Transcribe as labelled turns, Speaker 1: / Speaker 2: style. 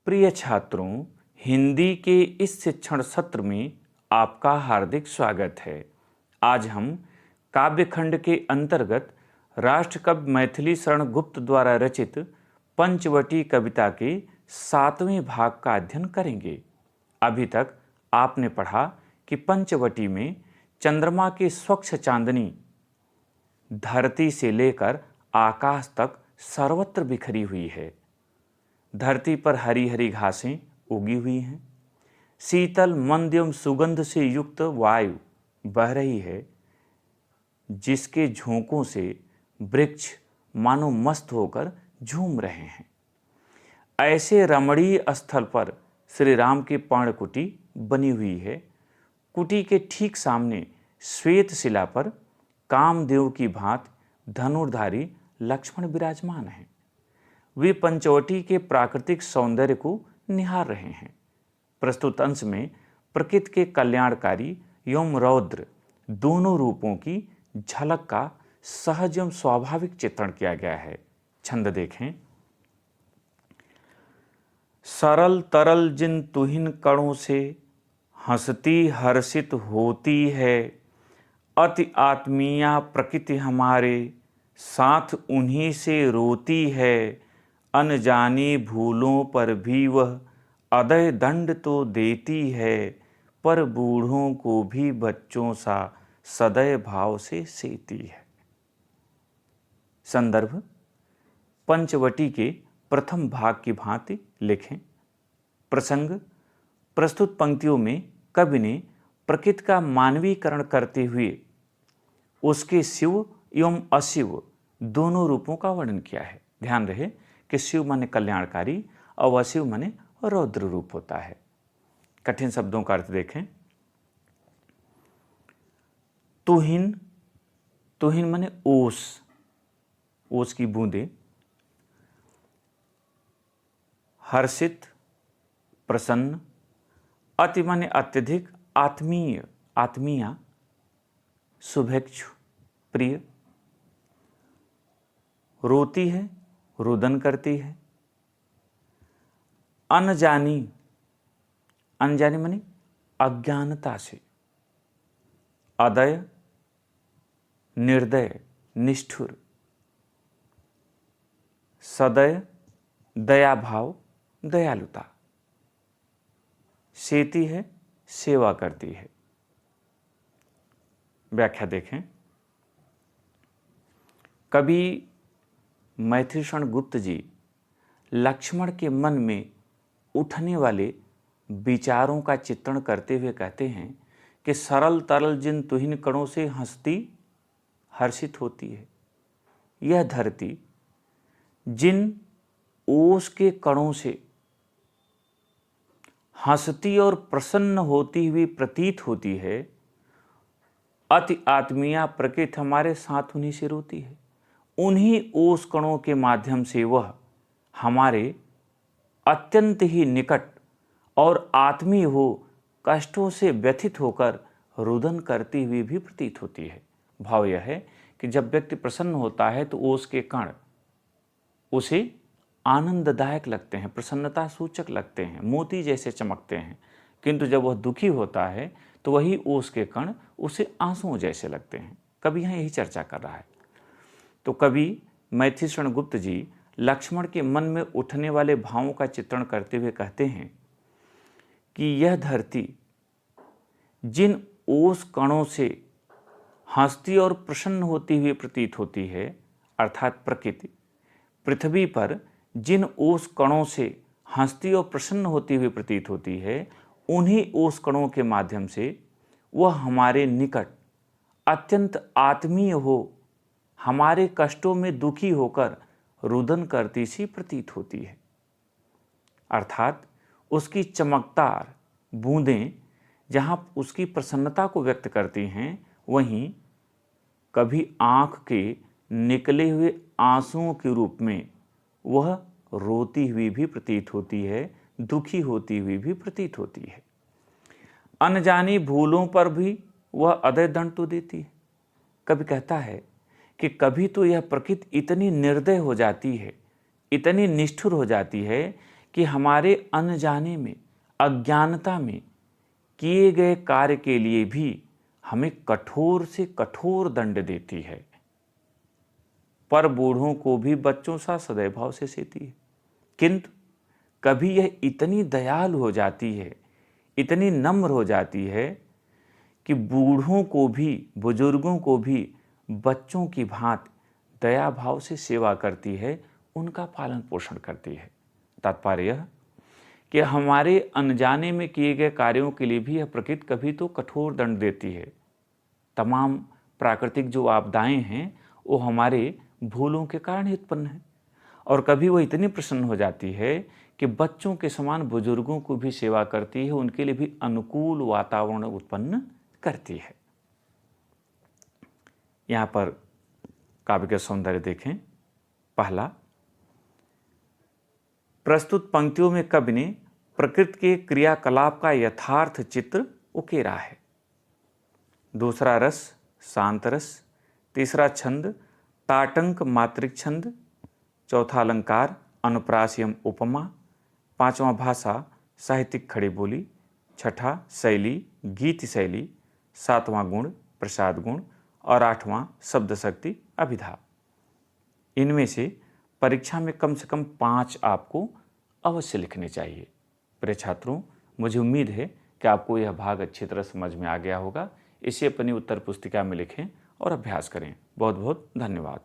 Speaker 1: प्रिय छात्रों, हिंदी के इस शिक्षण सत्र में आपका हार्दिक स्वागत है। आज हम काव्यखंड के अंतर्गत राष्ट्रकवि मैथिली शरण गुप्त द्वारा रचित पंचवटी कविता के 7वें भाग का अध्ययन करेंगे। अभी तक आपने पढ़ा कि पंचवटी में चंद्रमा की स्वच्छ चांदनी धरती से लेकर आकाश तक सर्वत्र बिखरी हुई है। धरती पर हरी हरी घासें उगी हुई हैं। शीतल मंद एवं सुगंध से युक्त वायु बह रही है, जिसके झोंकों से वृक्ष मानो मस्त होकर झूम रहे हैं। ऐसे रमणीय स्थल पर श्री राम की पर्णकुटी बनी हुई है। कुटी के ठीक सामने श्वेत शिला पर कामदेव की भांति धनुर्धारी लक्ष्मण विराजमान हैं। वे पंचवटी के प्राकृतिक सौंदर्य को निहार रहे हैं। प्रस्तुत अंश में प्रकृति के कल्याणकारी एवं रौद्र दोनों रूपों की झलक का सहज एवं स्वाभाविक चित्रण किया गया है। छंद देखें। सरल तरल जिन तुहिन कणों से हंसती हर्षित होती है, अति आत्मीया प्रकृति हमारे साथ उन्हीं से रोती है। अनजानी भूलों पर भी वह अदय दंड तो देती है, पर बूढ़ों को भी बच्चों सा सदैव भाव से सेती है। संदर्भ पंचवटी के प्रथम भाग की भांति लिखें। प्रसंग प्रस्तुत पंक्तियों में कवि ने प्रकृति का मानवीकरण करते हुए उसके शिव एवं अशिव दोनों रूपों का वर्णन किया है। ध्यान रहे कि शिव माने कल्याणकारी और अशिव माने रौद्र रूप होता है। कठिन शब्दों का अर्थ देखें। तुहिन, तुहिन माने ओस, ओस की बूंदें। हर्षित प्रसन्न। अति माने अत्यधिक, आत्मीय, आत्मीया शुभेच्छु प्रिय। रोती है, रुदन करती है। अनजानी, अनजानी माने अज्ञानता से। अदय निर्दय निष्ठुर। सदय दया भाव दयालुता। सेती है, सेवा करती है। व्याख्या देखें। कवि मैथिली शरण गुप्त जी लक्ष्मण के मन में उठने वाले विचारों का चित्रण करते हुए कहते हैं कि सरल तरल जिन तुहिन कणों से हंसती हर्षित होती है। यह धरती जिन ओस के कणों से हंसती और प्रसन्न होती हुई प्रतीत होती है, अति आत्मीया प्रकृति हमारे साथ उन्हीं से रोती है। उन्हीं ओस कणों के माध्यम से वह हमारे अत्यंत ही निकट और आत्मीय हो कष्टों से व्यथित होकर रुदन करती हुई भी प्रतीत होती है। भाव यह है कि जब व्यक्ति प्रसन्न होता है तो ओस के कण उसे आनंददायक लगते हैं, प्रसन्नता सूचक लगते हैं, मोती जैसे चमकते हैं। किंतु जब वह दुखी होता है तो वही ओस के कण उसे आंसुओं जैसे लगते हैं। कवि यहाँ यही चर्चा कर रहा है। तो कवि मैथिली शरण गुप्त जी लक्ष्मण के मन में उठने वाले भावों का चित्रण करते हुए कहते हैं कि यह धरती जिन ओस कणों से हंसती और प्रसन्न होती हुई प्रतीत होती है, अर्थात प्रकृति पृथ्वी पर जिन ओस कणों से हंसती और प्रसन्न होती हुई प्रतीत होती है, उन्हीं ओस कणों के माध्यम से वह हमारे निकट अत्यंत आत्मीय हो हमारे कष्टों में दुखी होकर रुदन करती सी प्रतीत होती है। अर्थात उसकी चमकदार बूंदें जहाँ उसकी प्रसन्नता को व्यक्त करती हैं, वहीं कभी आँख के निकले हुए आंसुओं के रूप में वह रोती हुई भी प्रतीत होती है, दुखी होती हुई भी प्रतीत होती है। अनजानी भूलों पर भी वह अदय दंड तो देती है। कभी कहता है कि कभी तो यह प्रकृति इतनी निर्दय हो जाती है, इतनी निष्ठुर हो जाती है कि हमारे अनजाने में, अज्ञानता में किए गए कार्य के लिए भी हमें कठोर से कठोर दंड देती है, पर बूढ़ों को भी बच्चों सा सदैव भाव से सेती है। किंतु कभी यह इतनी दयालु हो जाती है, इतनी नम्र हो जाती है कि बूढ़ों को भी, बुजुर्गों को भी बच्चों की भांति दया भाव से सेवा करती है, उनका पालन पोषण करती है। तात्पर्य यह कि हमारे अनजाने में किए गए कार्यों के लिए भी यह प्रकृति कभी तो कठोर दंड देती है। तमाम प्राकृतिक जो आपदाएं हैं वो हमारे भूलों के कारण ही उत्पन्न है, और कभी वो इतनी प्रसन्न हो जाती है कि बच्चों के समान बुजुर्गों को भी सेवा करती है, उनके लिए भी अनुकूल वातावरण उत्पन्न करती है। यहाँ पर काव्य का सौंदर्य देखें। पहला, प्रस्तुत पंक्तियों में कवि ने प्रकृति के क्रियाकलाप का यथार्थ चित्र उकेरा है। दूसरा रस शांत रस, तीसरा छंद ताटंक मात्रिक छंद, चौथा अलंकार अनुप्रास एवं उपमा, पांचवा भाषा साहित्यिक खड़ी बोली, छठा शैली गीत शैली, सातवां गुण प्रसाद गुण और आठवां शब्द शक्ति अभिधा। इनमें से परीक्षा में कम से कम 5 आपको अवश्य लिखने चाहिए। प्रिय छात्रों, मुझे उम्मीद है कि आपको यह भाग अच्छी तरह समझ में आ गया होगा। इसे अपनी उत्तर पुस्तिका में लिखें और अभ्यास करें। बहुत बहुत धन्यवाद।